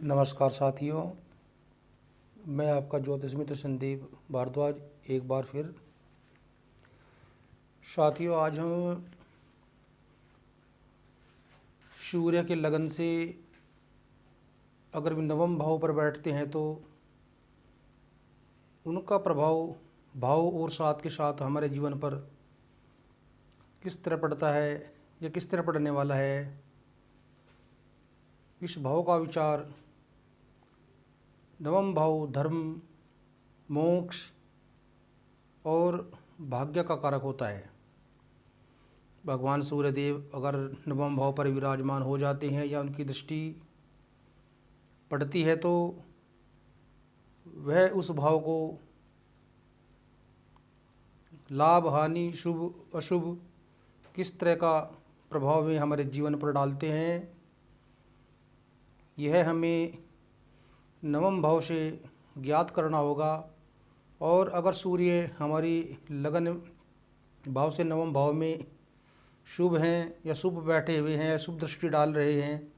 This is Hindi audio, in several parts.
नमस्कार साथियों, मैं आपका ज्योतिष मित्र संदीप भारद्वाज एक बार फिर। साथियों, आज हम सूर्य के लगन से अगर नवम भाव पर बैठते हैं तो उनका प्रभाव भाव और साथ के साथ हमारे जीवन पर किस तरह पड़ता है या किस तरह पड़ने वाला है, इस भाव का विचार नवम भाव धर्म, मोक्ष और भाग्य का कारक होता है। भगवान सूर्यदेव अगर नवम भाव पर विराजमान हो जाते हैं या उनकी दृष्टि पड़ती है तो वह उस भाव को लाभ, हानि, शुभ अशुभ किस तरह का प्रभाव में हमारे जीवन पर डालते हैं, यह हमें नवम भाव से ज्ञात करना होगा। और अगर सूर्य हमारी लगन भाव से नवम भाव में शुभ हैं या शुभ बैठे हुए हैं, शुभ दृष्टि डाल रहे हैं,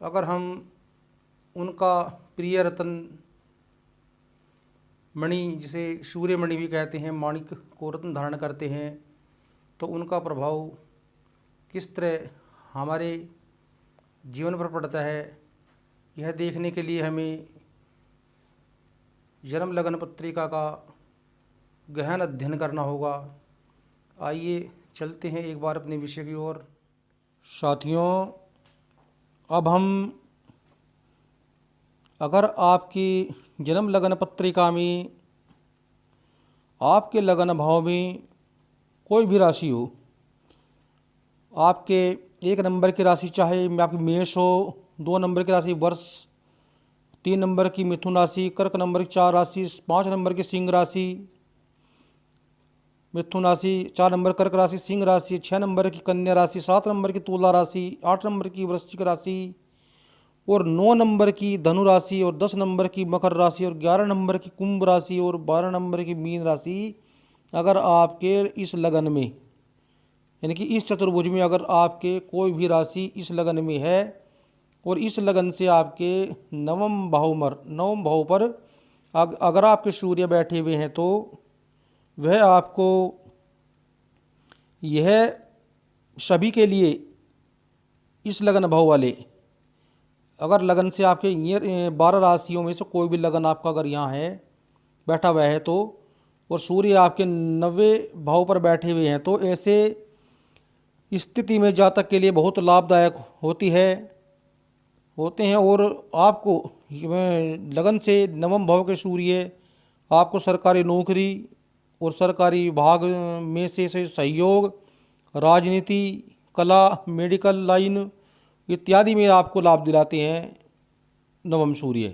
अगर हम उनका प्रिय रतन मणि, जिसे सूर्य मणि भी कहते हैं, माणिक को रत्न धारण करते हैं, तो उनका प्रभाव किस तरह हमारे जीवन पर पड़ता है, यह देखने के लिए हमें जन्म लगन पत्रिका का गहन अध्ययन करना होगा। आइए चलते हैं एक बार अपने विषय की ओर। साथियों, अब हम अगर आपकी जन्म लगन पत्रिका में आपके लगन भाव में कोई भी राशि हो, आपके 1 नंबर की राशि चाहे आपकी मेष हो, 2 नंबर की राशि वर्ष, 3 नंबर की मिथुन राशि, कर्क नंबर की 4 राशि, 5 नंबर की सिंह राशि मिथुन राशि, 4 नंबर कर्क राशि सिंह राशि, 6 नंबर की कन्या राशि, 7 नंबर की तुला राशि, 8 नंबर की वृश्चिक राशि और 9 नंबर की धनु राशि और 10 नंबर की मकर राशि और 11 नंबर की कुंभ राशि और 12 नंबर की मीन राशि अगर आपके इस लगन में, यानी कि इस चतुर्भुज में अगर आपके कोई भी राशि इस लगन में है और इस लगन से आपके नवम भाव पर अगर आपके सूर्य बैठे हुए हैं तो वह आपको यह सभी के लिए इस लगन भाव वाले, अगर लगन से आपके ये 12 राशियों में से कोई भी लगन आपका अगर यहाँ है बैठा हुआ है तो, और सूर्य आपके 90 भाव पर बैठे हुए हैं तो ऐसे स्थिति में जातक के लिए बहुत लाभदायक होते हैं। और आपको लगन से नवम भाव के सूर्य आपको सरकारी नौकरी और सरकारी विभाग में से सहयोग, राजनीति, कला, मेडिकल लाइन इत्यादि में आपको लाभ दिलाते हैं। नवम सूर्य,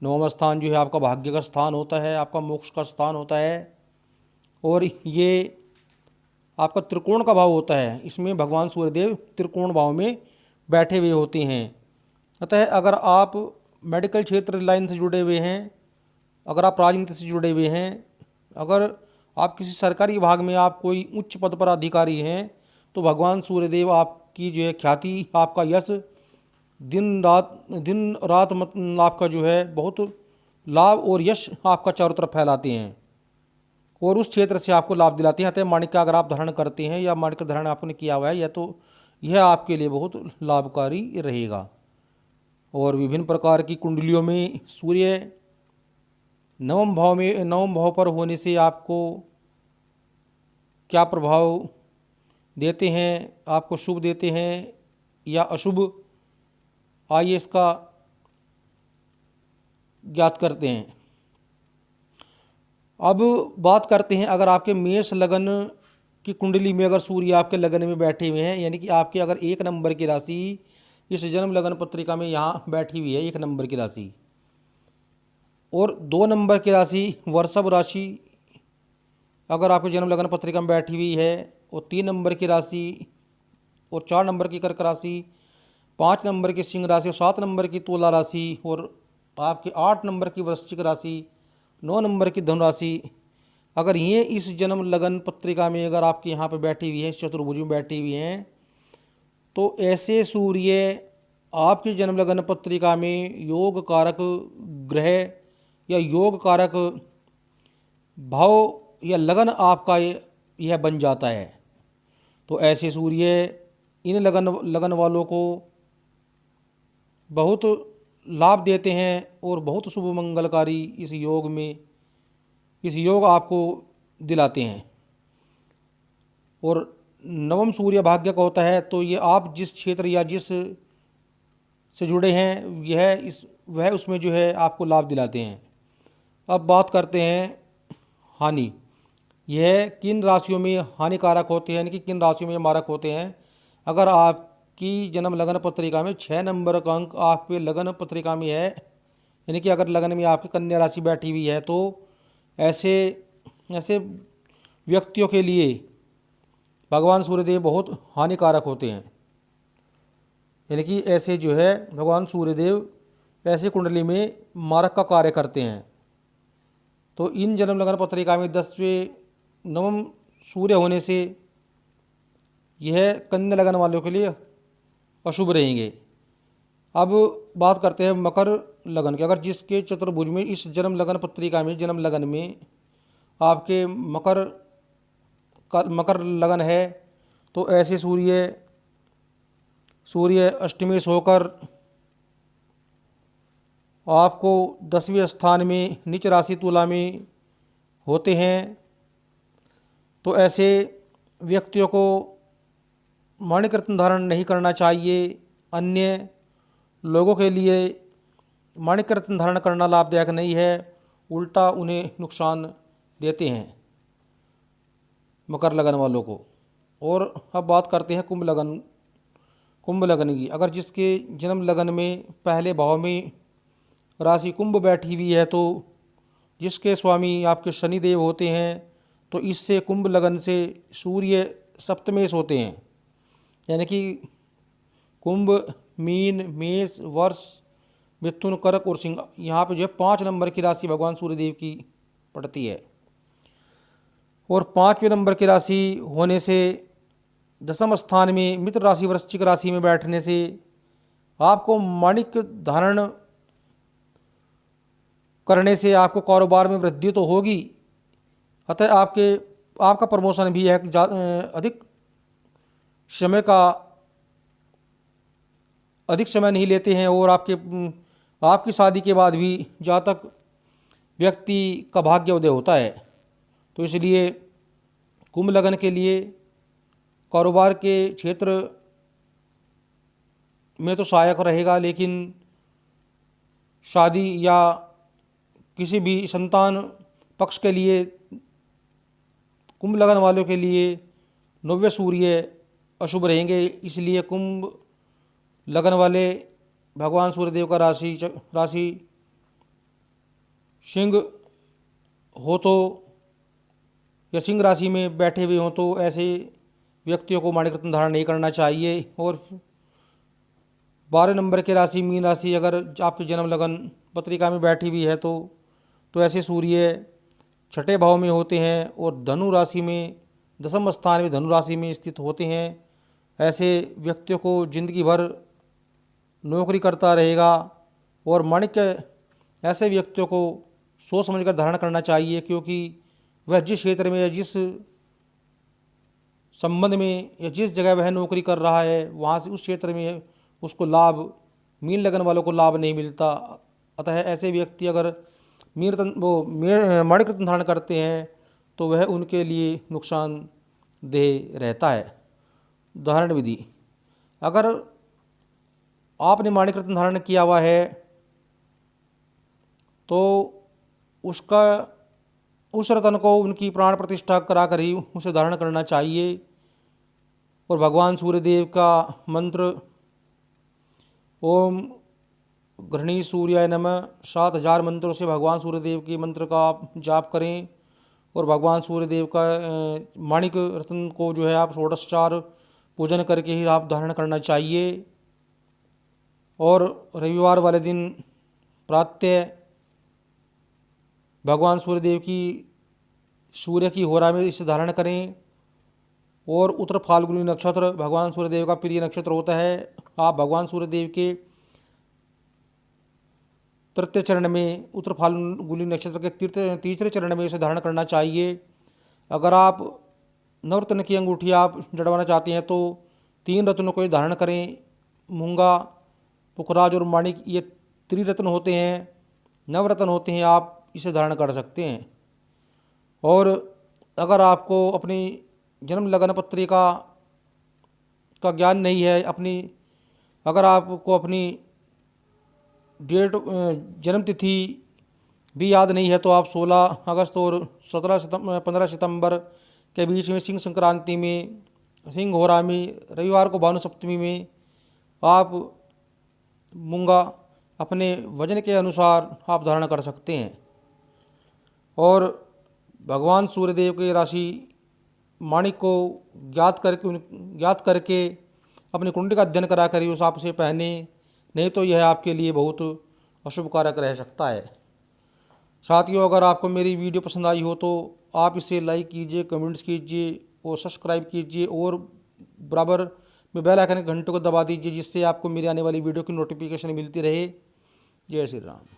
नवम स्थान जो है आपका भाग्य का स्थान होता है, आपका मोक्ष का स्थान होता है और ये आपका त्रिकोण का भाव होता है। इसमें भगवान सूर्यदेव त्रिकोण भाव में बैठे हुए होते हैं। अतः अगर आप मेडिकल क्षेत्र लाइन से जुड़े हुए हैं, अगर आप राजनीति से जुड़े हुए हैं, अगर आप किसी सरकारी विभाग में आप कोई उच्च पद पर अधिकारी हैं, तो भगवान सूर्यदेव आपकी जो है ख्याति, आपका यश दिन रात आपका जो है बहुत लाभ और यश आपका चारों तरफ फैलाते हैं और उस क्षेत्र से आपको लाभ दिलाते हैं। अतः माणिक का अगर आप धारण करते हैं या माणिक का धारण आपने किया हुआ है यह आपके लिए बहुत लाभकारी रहेगा। और विभिन्न प्रकार की कुंडलियों में सूर्य नवम भाव पर होने से आपको क्या प्रभाव देते हैं, आपको शुभ देते हैं या अशुभ, आइए इसका ज्ञात करते हैं। अब बात करते हैं, अगर आपके मेष लगन की कुंडली में अगर सूर्य आपके लगन में बैठे हुए हैं, यानी कि आपके अगर 1 नंबर की राशि इस जन्म लगन पत्रिका में यहाँ बैठी हुई है, 1 नंबर की राशि, और 2 नंबर की राशि वृषभ राशि अगर आपके जन्म लगन पत्रिका में बैठी हुई है, और 3 नंबर की राशि और 4 नंबर की कर्क राशि, 5 नंबर की सिंह राशि और 7 नंबर की तुला राशि और आपकी 8 नंबर की वृश्चिक राशि, 9 नंबर की धनु राशि, अगर ये इस जन्म लगन पत्रिका में अगर आपके यहाँ पे बैठी हुई है, इस चतुर्भुज में बैठी हुई हैं, तो ऐसे सूर्य आपकी जन्म लगन पत्रिका में योग कारक ग्रह या योग कारक भाव या लगन आपका यह बन जाता है। तो ऐसे सूर्य इन लगन वालों को बहुत लाभ देते हैं और बहुत शुभ मंगलकारी इस योग आपको दिलाते हैं। और नवम सूर्य भाग्य का होता है, तो ये आप जिस क्षेत्र या जिस से जुड़े हैं वह उसमें जो है आपको लाभ दिलाते हैं। अब बात करते हैं हानि। यह किन राशियों में हानिकारक होते हैं, यानी कि किन राशियों में मारक होते हैं। अगर आपकी जन्म लगन पत्रिका में 6 नंबर का अंक आप पे लगन पत्रिका में है, यानी कि अगर लगन में आपकी कन्या राशि बैठी हुई है, तो ऐसे ऐसे व्यक्तियों के लिए भगवान सूर्यदेव बहुत हानिकारक होते हैं। यानी कि ऐसे जो है भगवान सूर्यदेव ऐसे कुंडली में मारक का कार्य करते हैं। तो इन जन्म लगन पत्रिका में 10वें नवम सूर्य होने से यह कन्या लगन वालों के लिए अशुभ रहेंगे। अब बात करते हैं मकर लगन की। अगर जिसके चतुर्भुज में इस जन्म लगन पत्रिका में जन्म लगन में आपके मकर लगन है, तो ऐसे सूर्य अष्टमेश होकर आपको 10वें स्थान में नीच राशि तुला में होते हैं। तो ऐसे व्यक्तियों को माणिक रत्न धारण नहीं करना चाहिए। अन्य लोगों के लिए माणिक रत्न धारण करना लाभदायक नहीं है, उल्टा उन्हें नुकसान देते हैं मकर लगन वालों को। और अब बात करते हैं कुंभ लगन की। अगर जिसके जन्म लगन में पहले भाव में राशि कुंभ बैठी हुई है, तो जिसके स्वामी आपके शनिदेव होते हैं, तो इससे कुंभ लगन से सूर्य सप्तमेश होते हैं। यानी कि कुंभ, मीन, मेष, वर्ष, मिथुन, कर्क और सिंह, यहाँ पे जो है 5 नंबर की राशि भगवान सूर्यदेव की पड़ती है। और 5वें नंबर की राशि होने से 10वें स्थान में मित्र राशि वृश्चिक राशि में बैठने से आपको माणिक धारण करने से आपको कारोबार में वृद्धि तो होगी, अतः आपका प्रमोशन भी है। अधिक समय नहीं लेते हैं। और आपकी शादी के बाद भी जातक व्यक्ति का भाग्य उदय होता है। तो इसलिए कुंभ लगन के लिए कारोबार के क्षेत्र में तो सहायक रहेगा, लेकिन शादी या किसी भी संतान पक्ष के लिए कुंभ लगन वालों के लिए 9वें सूर्य अशुभ रहेंगे। इसलिए कुंभ लगन वाले भगवान सूर्यदेव का राशि सिंह हो तो या सिंह राशि में बैठे हुए हों, तो ऐसे व्यक्तियों को माणिक रत्न धारण नहीं करना चाहिए। और 12 नंबर की राशि मीन राशि अगर आपकी जन्म लगन पत्रिका में बैठी हुई है, तो ऐसे सूर्य 6ठे भाव में होते हैं और धनु राशि में 10वें स्थान में धनु राशि में स्थित होते हैं। ऐसे व्यक्तियों को जिंदगी भर नौकरी करता रहेगा। और माणिक्य ऐसे व्यक्तियों को सोच समझकर धारण करना चाहिए, क्योंकि वह जिस क्षेत्र में या जिस संबंध में या जिस जगह वह नौकरी कर रहा है, वहाँ से उस क्षेत्र में उसको लाभ, मीन लगन वालों को लाभ नहीं मिलता। अतः ऐसे व्यक्ति अगर माणिक रत्न धारण करते हैं, तो वह उनके लिए नुकसानदेह रहता है। धारण विधि: अगर आपने माणिक रत्न धारण किया हुआ है, तो उस रत्न को उनकी प्राण प्रतिष्ठा कराकर ही उसे धारण करना चाहिए। और भगवान सूर्यदेव का मंत्र ओम गृहणी सूर्याय नमः 7000 मंत्रों से भगवान सूर्यदेव के मंत्र का आप जाप करें। और भगवान सूर्यदेव का माणिक रत्न को जो है आप षोडशोपचार पूजन करके ही आप धारण करना चाहिए। और रविवार वाले दिन प्रातः भगवान सूर्यदेव की सूर्य की होरा में इसे धारण करें। और उत्तर फाल्गुनी नक्षत्र भगवान सूर्यदेव का प्रिय नक्षत्र होता है। आप भगवान सूर्यदेव के तृतीय चरण में उत्तर फाल्गुनी नक्षत्र के तीसरे चरण में इसे धारण करना चाहिए। अगर आप नवरत्न की अंगूठी आप जड़वाना चाहते हैं तो 3 रत्नों को धारण करें। मूंगा, पुखराज और माणिक ये त्रिरत्न होते हैं, नवरत्न होते हैं, आप इसे धारण कर सकते हैं। और अगर आपको अपनी जन्म लगन पत्रिका का ज्ञान नहीं है, अगर आपको अपनी डेट जन्म तिथि भी याद नहीं है तो आप 16 अगस्त और 15 सितंबर के बीच में सिंह संक्रांति में, सिंह होरा में, रविवार को भानु सप्तमी में आप मूंगा अपने वजन के अनुसार आप धारण कर सकते हैं। और भगवान सूर्यदेव की राशि माणिक को ज्ञात करके अपनी कुंडली का अध्ययन करा कर उस आप से पहने, नहीं तो यह आपके लिए बहुत अशुभ कारक रह सकता है। साथियों, अगर आपको मेरी वीडियो पसंद आई हो तो आप इसे लाइक कीजिए, कमेंट्स कीजिए और सब्सक्राइब कीजिए और बराबर में बेल आइकन के घंटे को दबा दीजिए, जिससे आपको मेरी आने वाली वीडियो की नोटिफिकेशन मिलती रहे। जय श्री राम।